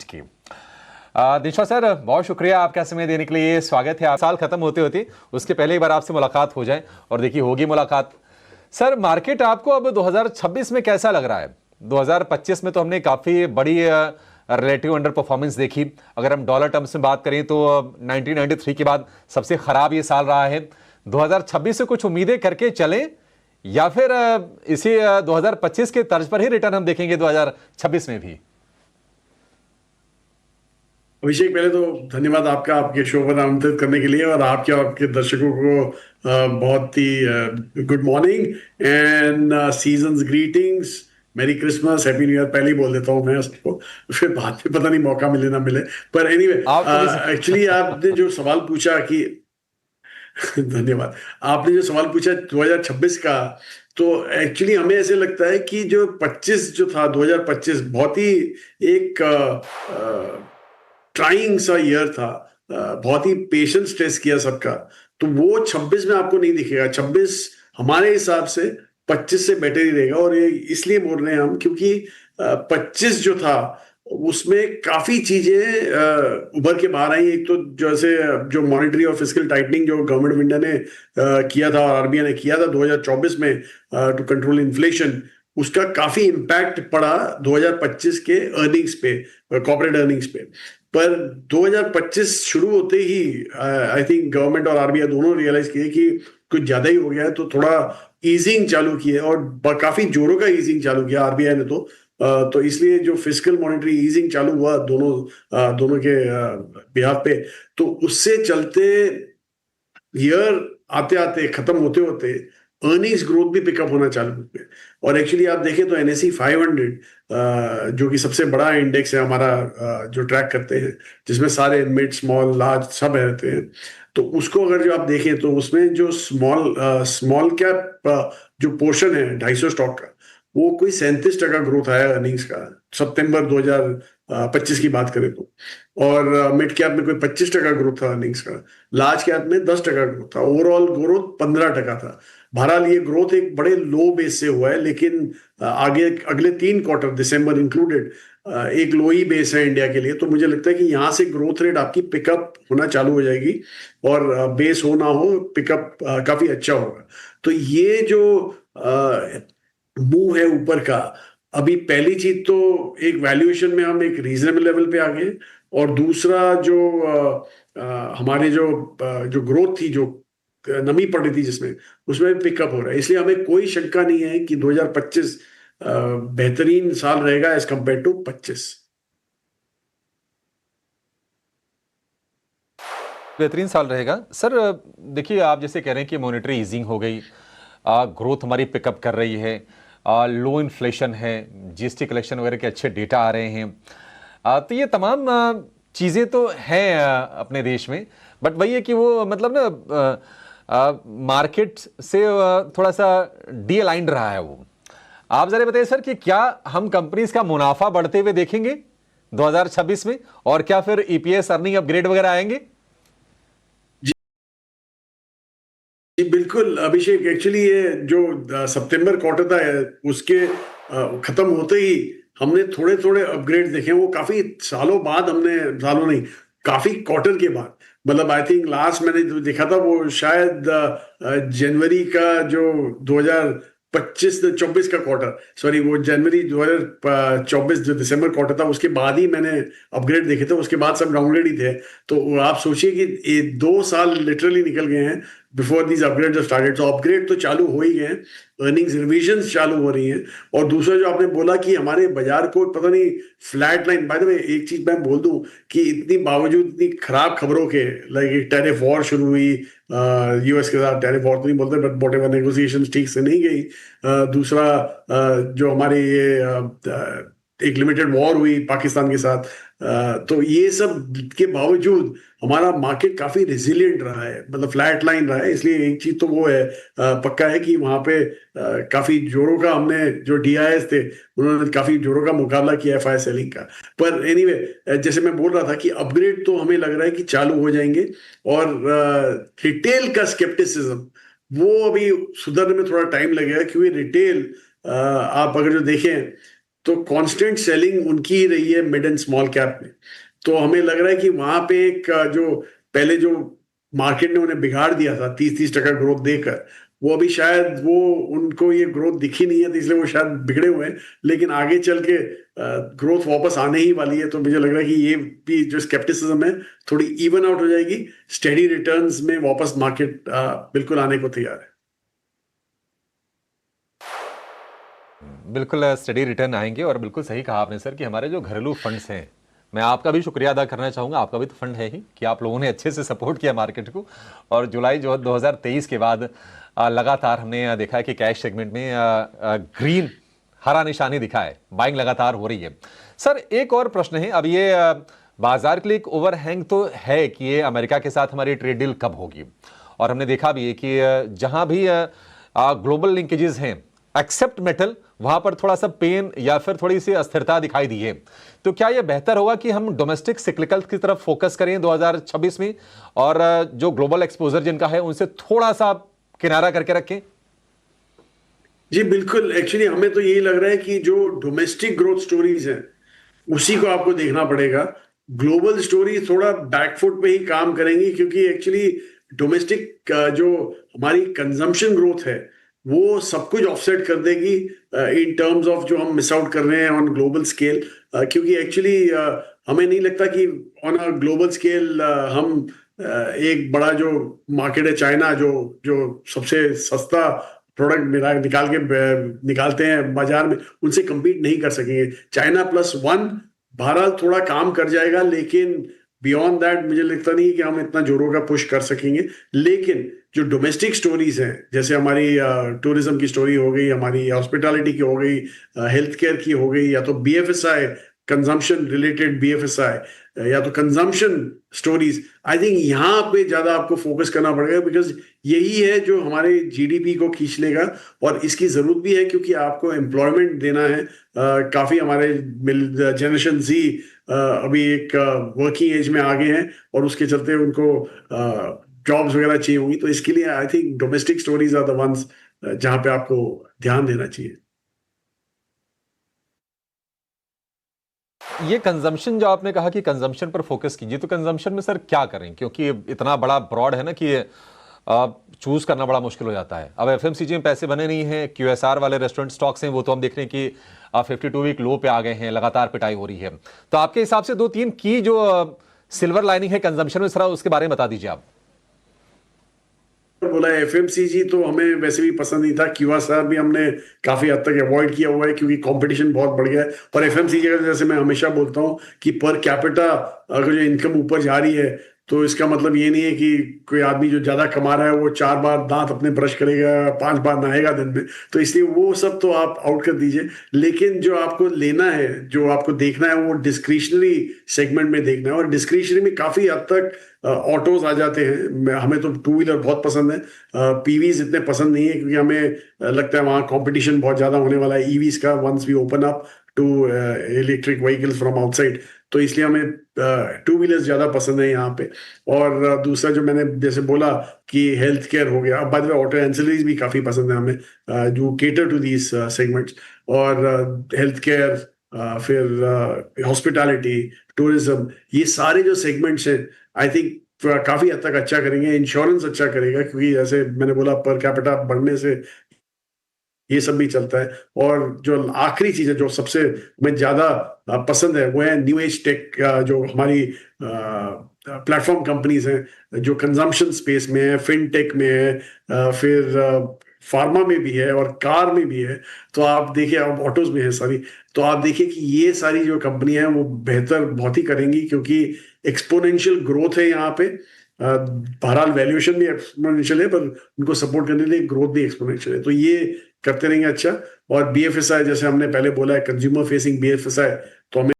की। दिशा सर, बहुत शुक्रिया आपका समय देने के लिए। स्वागत है। आप साल खत्म होते होते उसके पहले एक बार आपसे मुलाकात हो जाए, और देखिए होगी मुलाकात। सर, मार्केट आपको अब 2026 में कैसा लग रहा है? 2025 में तो हमने काफी बड़ी रिलेटिव अंडर परफॉर्मेंस देखी। अगर हम डॉलर टर्म्स में बात करें तो 1993 के बाद सबसे खराब ये साल रहा है। 2026 से कुछ उम्मीदें करके चलें, या फिर इसी 2025 के तर्ज पर ही रिटर्न हम देखेंगे 2026 में भी? अभिषेक, पहले तो धन्यवाद आपका, आपके शो पर आमंत्रित करने के लिए, और आपके और आपके दर्शकों को बहुत ही good morning and season's greetings, merry Christmas, happy new year पहले ही बोल देता हूँ मैं उसको, फिर बाद में पता नहीं मौका मिले ना मिले। पर एनीवे, आपको भी एक्चुअली आपने जो सवाल पूछा कि धन्यवाद। आपने जो सवाल पूछा 2026 का, तो एक्चुअली हमें ऐसे लगता है कि जो 25 जो था 2025 बहुत ही एक ट्राइंग सा ईयर था। बहुत ही पेशेंस टेस्ट किया सबका। तो वो 26 में आपको नहीं दिखेगा। 26 हमारे हिसाब से 25 से बेटर ही रहेगा, और ये इसलिए बोल रहे हैं हम क्योंकि 25 जो था उसमें काफी चीजें उभर के बाहर आई। एक तो जैसे जो मॉनेटरी और फिस्कल टाइटनिंग जो गवर्नमेंट ऑफ इंडिया ने किया था और आरबीआई ने किया था 2024 में टू कंट्रोल इन्फ्लेशन, उसका काफी इम्पैक्ट पड़ा 2025 के अर्निंग्स पे, कॉर्पोरेट अर्निंग्स पे। पर 2025 शुरू होते ही आई थिंक गवर्नमेंट और आरबीआई दोनों रियलाइज किए कि कुछ ज्यादा ही हो गया है, तो थोड़ा ईजिंग चालू की है, और काफी जोरों का ईजिंग चालू किया आरबीआई ने। तो इसलिए जो फिस्कल मॉनेटरी ईजिंग चालू हुआ दोनों के बिहाफ पे, तो उससे चलते ईयर आते आते खत्म होते होते अर्निंग्स ग्रोथ भी पिकअप होना चालू हो गए। और एक्चुअली आप देखें तो एनएसई 500 जो कि सबसे बड़ा इंडेक्स है हमारा, जो ट्रैक करते हैं, जिसमें सारे मिड स्मॉल लार्ज सब रहते हैं, तो उसको अगर जो आप देखें तो उसमें जो स्मॉल कैप जो पोर्शन है 250 स्टॉक का, वो कोई 37% ग्रोथ आया अर्निंग्स का सितंबर 2025 की बात करें तो। और मिड कैप में कोई 25% ग्रोथ था अर्निंग्स का। लार्ज कैप में 10% ग्रोथ था। ओवरऑल ग्रोथ 15% था। बहरहाल ये ग्रोथ एक बड़े लो बेस से हुआ है, लेकिन आगे अगले 3 क्वार्टर दिसंबर इंक्लूडेड एक लो ही बेस है इंडिया के लिए। तो मुझे लगता है कि यहाँ से ग्रोथ रेट आपकी पिकअप होना चालू हो जाएगी, और बेस हो ना हो पिकअप काफी अच्छा होगा। तो ये जो मूव है ऊपर का, अभी पहली चीज तो एक वैल्यूएशन में हम एक रीजनेबल लेवल पे आ गए, और दूसरा जो हमारे जो ग्रोथ थी, जो नमी पड़ रही थी जिसमें, उसमें भी पिकअप हो रहा है। इसलिए हमें कोई शंका नहीं है कि 2025 बेहतरीन साल रहेगा एज कंपेयर टू 25। बेहतरीन साल रहेगा। सर, देखिए आप जैसे कह रहे हैं कि मॉनेटरी ईजिंग हो गई, ग्रोथ हमारी पिकअप कर रही है, लो इन्फ्लेशन है, जीएसटी कलेक्शन वगैरह के अच्छे डेटा आ रहे हैं, तो ये तमाम चीज़ें तो हैं अपने देश में। बट वही है कि वो मतलब ना मार्केट से थोड़ा सा डी अलाइंड रहा है वो। आप जरा बताइए सर कि क्या हम कंपनीज का मुनाफा बढ़ते हुए देखेंगे 2026 में, और क्या फिर ईपीएस अर्निंग अपग्रेड वगैरह आएंगे? जी बिल्कुल अभिषेक, एक्चुअली ये जो सितंबर क्वार्टर था उसके खत्म होते ही हमने थोड़े थोड़े अपग्रेड देखे। वो काफी सालों बाद हमने, सालों नहीं, काफी क्वार्टर के बाद, मतलब आई थिंक लास्ट मैंने जो देखा था वो शायद जनवरी का जो 2025-24 का क्वार्टर, सॉरी वो जनवरी 2024 जो दिसंबर क्वार्टर था उसके बाद ही मैंने अपग्रेड देखे थे। उसके बाद सब डाउनग्रेड ही थे। तो आप सोचिए कि ये 2 साल लिटरली निकल गए हैं बिफोर दीज अपग्रेड स्टार्टेड। तो अपग्रेड तो चालू हो ही गए हैं, अर्निंग्स रिविजन्स चालू हो रही हैं। और दूसरा जो आपने बोला कि हमारे बाजार को पता नहीं flat line, by the way एक चीज मैं बोल दूं कि इतनी बावजूद इतनी खराब खबरों के, लाइक टेरिफ वॉर शुरू हुई यूएस के साथ, टेरिफ वॉर तो नहीं बोलते बट वॉट एवर, नेगोशिएशन ठीक से नहीं गई। दूसरा जो हमारे ये एक लिमिटेड वॉर हुई पाकिस्तान के साथ, तो ये सब के बावजूद हमारा मार्केट काफी रिजिलियंट रहा है, मतलब फ्लैट लाइन रहा है। इसलिए एक चीज तो वो है, पक्का है कि वहां पे काफी जोरों का हमने, जो डीआईएस थे उन्होंने काफी जोरों का मुकाबला किया एफआई सेलिंग का। पर एनीवे, जैसे मैं बोल रहा था कि अपग्रेड तो हमें लग रहा है कि चालू हो जाएंगे, और रिटेल का स्केप्टिसिज्म वो अभी सुधरने में थोड़ा टाइम लगेगा, क्योंकि रिटेल आप अगर जो देखें तो कांस्टेंट सेलिंग उनकी ही रही है मिड एंड स्मॉल कैप में। तो हमें लग रहा है कि वहां पे एक जो पहले जो मार्केट ने उन्हें बिगाड़ दिया था 30-30% ग्रोथ देकर, वो अभी शायद वो उनको ये ग्रोथ दिखी नहीं है, तो इसलिए वो शायद बिगड़े हुए हैं। लेकिन आगे चल के ग्रोथ वापस आने ही वाली है, तो मुझे लग रहा है कि ये भी जो स्केप्टिसिज्म है थोड़ी इवन आउट हो जाएगी। स्टेडी रिटर्न्स में वापस मार्केट बिल्कुल आने को तैयार है। बिल्कुल स्टडी रिटर्न आएंगे। और बिल्कुल सही कहा आपने सर कि हमारे जो घरेलू फंड्स हैं, मैं आपका भी शुक्रिया अदा करना चाहूँगा, आपका भी तो फंड है ही, कि आप लोगों ने अच्छे से सपोर्ट किया मार्केट को। और जुलाई जो 2023 के बाद लगातार हमने देखा है कि कैश सेगमेंट में ग्रीन हरा निशानी दिखा है, बाइंग लगातार हो रही है। सर एक और प्रश्न है, अब ये बाजार के लिए एक ओवरहैंग तो है कि ये अमेरिका के साथ हमारी ट्रेड डील कब होगी, और हमने देखा भी है कि जहां भी ग्लोबल लिंकेजेस हैं एक्सेप्ट मेटल, वहां पर थोड़ा सा पेन या फिर थोड़ी सी अस्थिरता दिखाई दी है। तो क्या यह बेहतर होगा कि हम डोमेस्टिक सिक्लिकल की तरफ फोकस करें 2026 में, और जो ग्लोबल एक्सपोजर जिनका है उनसे थोड़ा सा किनारा करके रखें? जी बिल्कुल, एक्चुअली हमें तो यही लग रहा है कि जो डोमेस्टिक ग्रोथ स्टोरीज हैं उसी को आपको देखना पड़ेगा। ग्लोबल स्टोरी थोड़ा बैकफुट पे ही काम करेंगी, क्योंकि एक्चुअली डोमेस्टिक जो हमारी कंजम्पशन ग्रोथ है वो सब कुछ ऑफसेट कर देगी इन टर्म्स ऑफ जो हम मिस आउट कर रहे हैं ऑन ग्लोबल स्केल। क्योंकि एक्चुअली हमें नहीं लगता कि ऑन अ ग्लोबल स्केल हम एक बड़ा जो मार्केट है चाइना, जो जो सबसे सस्ता प्रोडक्ट निकालते हैं बाजार में, उनसे compete नहीं कर सकेंगे। चाइना +1 भारत थोड़ा काम कर जाएगा, लेकिन बियॉन्ड दैट मुझे लगता नहीं कि हम इतना जोरों का पुश कर सकेंगे। लेकिन जो डोमेस्टिक स्टोरीज हैं, जैसे हमारी टूरिज्म की स्टोरी हो गई, हमारी हॉस्पिटैलिटी की हो गई, हेल्थ केयर की हो गई, या तो BFSI कंजम्पशन रिलेटेड BFSI, या तो कंजम्पशन स्टोरीज, आई थिंक यहाँ पे ज्यादा आपको फोकस करना पड़ेगा, बिकॉज यही है जो हमारे GDP को खींच लेगा। और इसकी जरूरत भी है, क्योंकि आपको एम्प्लॉयमेंट देना है। काफी हमारे जनरेशन Z अभी एक वर्किंग एज में आ गए हैं, और उसके चलते उनको जॉब्स वगैरह चाहिए होंगी। तो इसके लिए I think domestic stories are the ones जहां पे आपको ध्यान देना चाहिए। ये कंजम्पशन जो आपने कहा कि कंजम्पशन पर फोकस कीजिए, तो कंजम्पशन में सर क्या करें, क्योंकि इतना बड़ा ब्रॉड है ना कि चूज करना बड़ा मुश्किल हो जाता है। अब FMCG में पैसे बने नहीं हैं, QSR वाले रेस्टोरेंट स्टॉक्स हैं, वो तो हम देख रहे हैं कि 52 वीक लो पे आ गए हैं, लगातार पिटाई हो रही है। तो आपके हिसाब से 2-3 की जो सिल्वर लाइनिंग है कंजम्पशन में, सर उसके बारे में बता दीजिए आप। बोला FMCG तो हमें वैसे भी पसंद नहीं था, QSR भी हमने काफी हद तक अवॉइड किया हुआ है, क्योंकि कंपटीशन बहुत बढ़ गया है। और FMCG का जैसे मैं हमेशा बोलता हूँ कि पर कैपिटा अगर जो इनकम ऊपर जा रही है, तो इसका मतलब ये नहीं है कि कोई आदमी जो ज्यादा कमा रहा है वो 4 बार दांत अपने ब्रश करेगा, 5 बार नहाएगा दिन में। तो इसलिए वो सब तो आप आउट कर दीजिए। लेकिन जो आपको लेना है, जो आपको देखना है, वो डिस्क्रिशनरी सेगमेंट में देखना है। और डिस्क्रिशनरी में काफी हद तक ऑटोज आ जाते हैं। हमें तो 2 व्हीलर बहुत पसंद है, PVs इतने पसंद नहीं है, क्योंकि हमें लगता है वहाँ कंपटीशन बहुत ज्यादा होने वाला है EVs का, once we open up to electric vehicles from outside. तो इसलिए हमें 2 व्हीलर्स ज्यादा पसंद है यहाँ पे। और दूसरा जो मैंने जैसे बोला कि हेल्थ केयर हो गया, by the way auto ancillaries भी काफी पसंद है हमें, जो केटर टू दीज सेगमेंट्स। और हेल्थ केयर, फिर हॉस्पिटैलिटी, टूरिज्म, ये सारे जो सेगमेंट्स हैं आई थिंक काफी हद तक अच्छा करेंगे। इंश्योरेंस अच्छा करेगा, क्योंकि जैसे मैंने बोला पर कैपिटा बढ़ने से ये सब भी चलता है। और जो आखिरी चीज है जो सबसे मैं ज्यादा पसंद है, वो है न्यू एज टेक, जो हमारी प्लेटफॉर्म कंपनीज हैं, जो कंजम्पशन स्पेस में है, फिनटेक में है, फिर फार्मा में भी है और कार में भी है। तो आप देखिए, अब ऑटोज में है सारी। तो आप देखिए कि ये सारी जो कंपनियां हैं वो बेहतर बहुत ही करेंगी, क्योंकि एक्सपोनेंशियल ग्रोथ है यहाँ पे। बहरहाल वैल्यूएशन भी एक्सपोनेंशियल है, पर उनको सपोर्ट करने के लिए ग्रोथ भी एक्सपोनेंशियल है। तो ये करते रहेंगे अच्छा। और BFSI, जैसे हमने पहले बोला है, कंज्यूमर फेसिंग BFSI, तो हमें